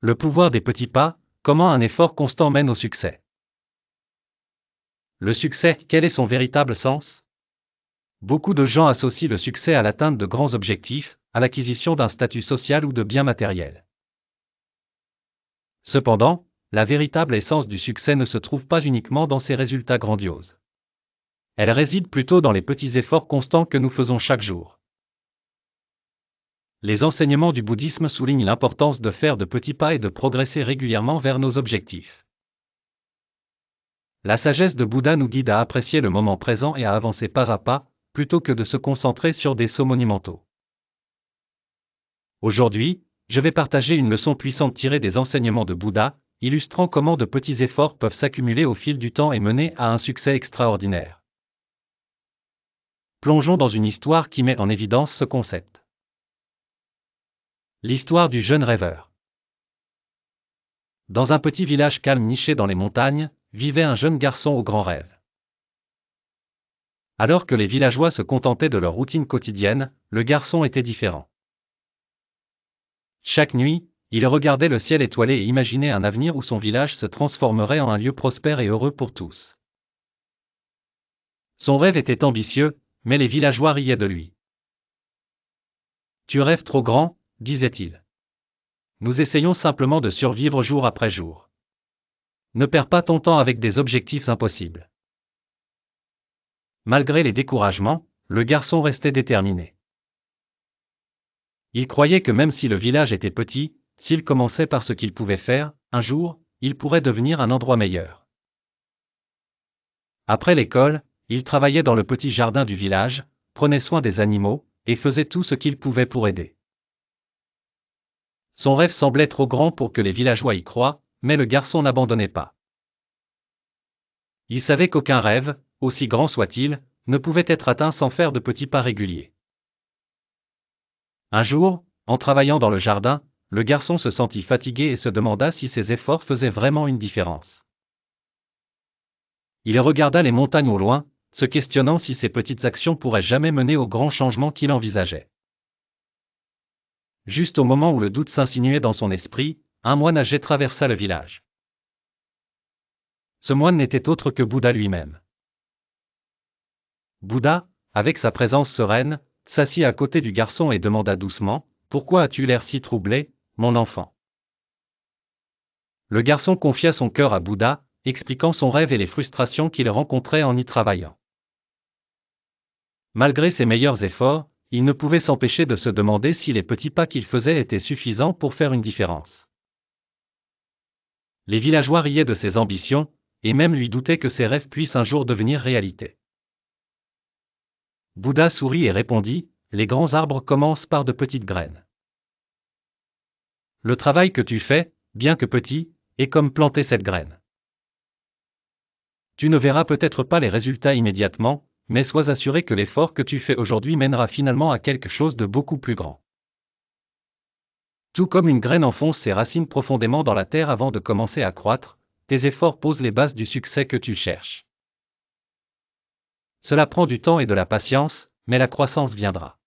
Le pouvoir des petits pas, comment un effort constant mène au succès. Le succès, quel est son véritable sens? Beaucoup de gens associent le succès à l'atteinte de grands objectifs, à l'acquisition d'un statut social ou de biens matériels. Cependant, la véritable essence du succès ne se trouve pas uniquement dans ces résultats grandioses. Elle réside plutôt dans les petits efforts constants que nous faisons chaque jour. Les enseignements du bouddhisme soulignent l'importance de faire de petits pas et de progresser régulièrement vers nos objectifs. La sagesse de Bouddha nous guide à apprécier le moment présent et à avancer pas à pas, plutôt que de se concentrer sur des sauts monumentaux. Aujourd'hui, je vais partager une leçon puissante tirée des enseignements de Bouddha, illustrant comment de petits efforts peuvent s'accumuler au fil du temps et mener à un succès extraordinaire. Plongeons dans une histoire qui met en évidence ce concept. L'histoire du jeune rêveur. Dans un petit village calme niché dans les montagnes, vivait un jeune garçon aux grands rêves. Alors que les villageois se contentaient de leur routine quotidienne, le garçon était différent. Chaque nuit, il regardait le ciel étoilé et imaginait un avenir où son village se transformerait en un lieu prospère et heureux pour tous. Son rêve était ambitieux, mais les villageois riaient de lui. « Tu rêves trop grand », disait-il. « Nous essayons simplement de survivre jour après jour. Ne perds pas ton temps avec des objectifs impossibles. » Malgré les découragements, le garçon restait déterminé. Il croyait que même si le village était petit, s'il commençait par ce qu'il pouvait faire, un jour, il pourrait devenir un endroit meilleur. Après l'école, il travaillait dans le petit jardin du village, prenait soin des animaux, et faisait tout ce qu'il pouvait pour aider. Son rêve semblait trop grand pour que les villageois y croient, mais le garçon n'abandonnait pas. Il savait qu'aucun rêve, aussi grand soit-il, ne pouvait être atteint sans faire de petits pas réguliers. Un jour, en travaillant dans le jardin, le garçon se sentit fatigué et se demanda si ses efforts faisaient vraiment une différence. Il regarda les montagnes au loin, se questionnant si ses petites actions pourraient jamais mener au grand changement qu'il envisageait. Juste au moment où le doute s'insinuait dans son esprit, un moine âgé traversa le village. Ce moine n'était autre que Bouddha lui-même. Bouddha, avec sa présence sereine, s'assit à côté du garçon et demanda doucement, « Pourquoi as-tu l'air si troublé, mon enfant ?» Le garçon confia son cœur à Bouddha, expliquant son rêve et les frustrations qu'il rencontrait en y travaillant. Malgré ses meilleurs efforts, il ne pouvait s'empêcher de se demander si les petits pas qu'il faisait étaient suffisants pour faire une différence. Les villageois riaient de ses ambitions, et même lui doutaient que ses rêves puissent un jour devenir réalité. Bouddha sourit et répondit, « Les grands arbres commencent par de petites graines. Le travail que tu fais, bien que petit, est comme planter cette graine. Tu ne verras peut-être pas les résultats immédiatement, mais sois assuré que l'effort que tu fais aujourd'hui mènera finalement à quelque chose de beaucoup plus grand. Tout comme une graine enfonce ses racines profondément dans la terre avant de commencer à croître, tes efforts posent les bases du succès que tu cherches. Cela prend du temps et de la patience, mais la croissance viendra.